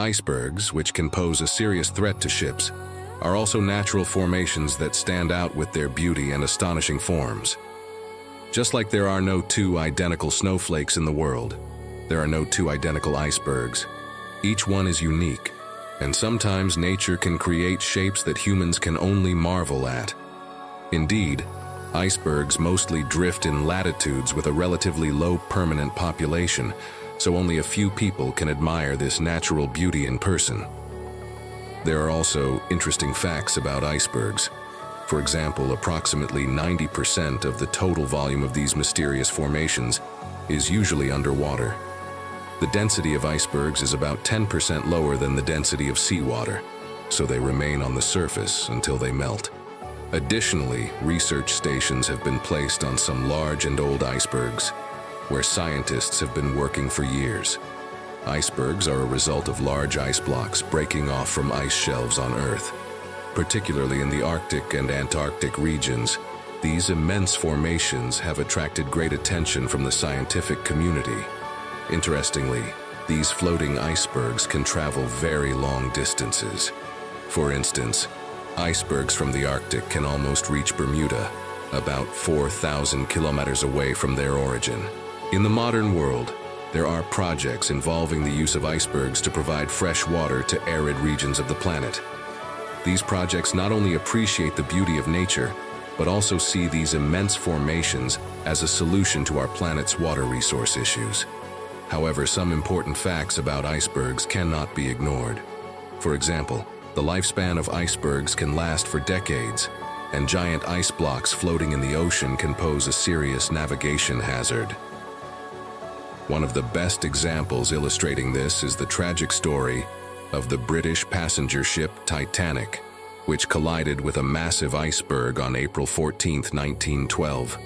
Icebergs, which can pose a serious threat to ships, are also natural formations that stand out with their beauty and astonishing forms. Just like there are no two identical snowflakes in the world, there are no two identical icebergs. Each one is unique, and sometimes nature can create shapes that humans can only marvel at. Indeed, icebergs mostly drift in latitudes with a relatively low permanent population, so only a few people can admire this natural beauty in person. There are also interesting facts about icebergs. For example, approximately 90% of the total volume of these mysterious formations is usually underwater. The density of icebergs is about 10% lower than the density of seawater, so they remain on the surface until they melt. Additionally, research stations have been placed on some large and old icebergs, where scientists have been working for years. Icebergs are a result of large ice blocks breaking off from ice shelves on Earth. Particularly in the Arctic and Antarctic regions, these immense formations have attracted great attention from the scientific community. Interestingly, these floating icebergs can travel very long distances. For instance, icebergs from the Arctic can almost reach Bermuda, about 4,000 kilometers away from their origin. In the modern world, there are projects involving the use of icebergs to provide fresh water to arid regions of the planet. These projects not only appreciate the beauty of nature, but also see these immense formations as a solution to our planet's water resource issues. However, some important facts about icebergs cannot be ignored. For example, the lifespan of icebergs can last for decades, and giant ice blocks floating in the ocean can pose a serious navigation hazard. One of the best examples illustrating this is the tragic story of the British passenger ship Titanic, which collided with a massive iceberg on April 14, 1912,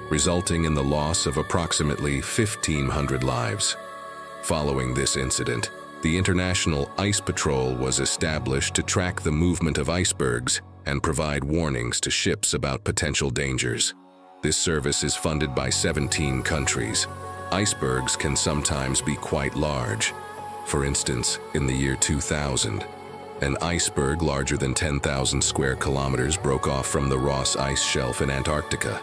resulting in the loss of approximately 1,500 lives. Following this incident, the International Ice Patrol was established to track the movement of icebergs and provide warnings to ships about potential dangers. This service is funded by 17 countries. Icebergs can sometimes be quite large. For instance, in the year 2000, an iceberg larger than 10,000 square kilometers broke off from the Ross Ice Shelf in Antarctica.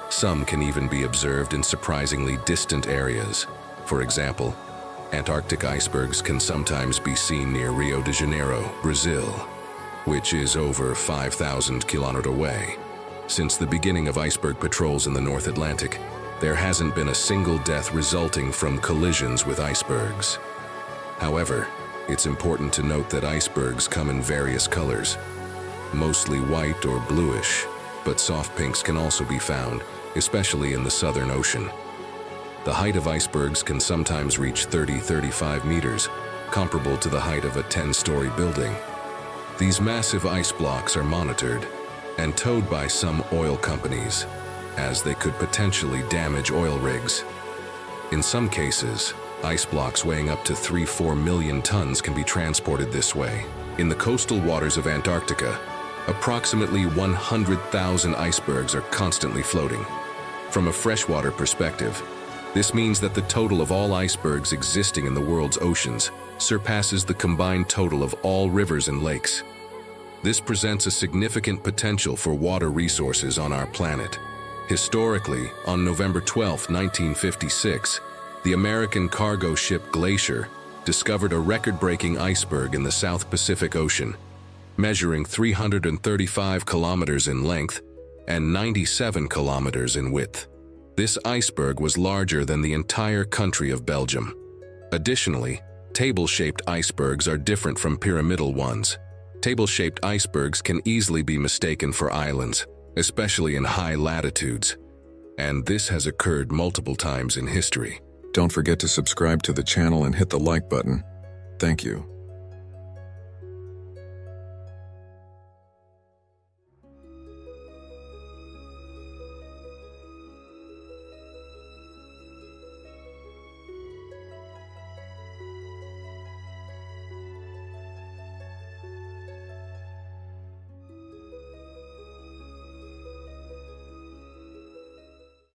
Some can even be observed in surprisingly distant areas. For example, Antarctic icebergs can sometimes be seen near Rio de Janeiro, Brazil, which is over 5,000 kilometers away. Since the beginning of iceberg patrols in the North Atlantic, there hasn't been a single death resulting from collisions with icebergs. However, it's important to note that icebergs come in various colors, mostly white or bluish, but soft pinks can also be found, especially in the Southern Ocean. The height of icebergs can sometimes reach 30-35 meters, comparable to the height of a 10-story building. These massive ice blocks are monitored and towed by some oil companies, as they could potentially damage oil rigs. In some cases, ice blocks weighing up to 3-4 million tons can be transported this way. In the coastal waters of Antarctica, approximately 100,000 icebergs are constantly floating. From a freshwater perspective, this means that the total of all icebergs existing in the world's oceans surpasses the combined total of all rivers and lakes. This presents a significant potential for water resources on our planet. Historically, on November 12, 1956, the American cargo ship Glacier discovered a record-breaking iceberg in the South Pacific Ocean, measuring 335 kilometers in length and 97 kilometers in width. This iceberg was larger than the entire country of Belgium. Additionally, table-shaped icebergs are different from pyramidal ones. Table-shaped icebergs can easily be mistaken for islands, especially in high latitudes, and this has occurred multiple times in history. Don't forget to subscribe to the channel and hit the like button. Thank you.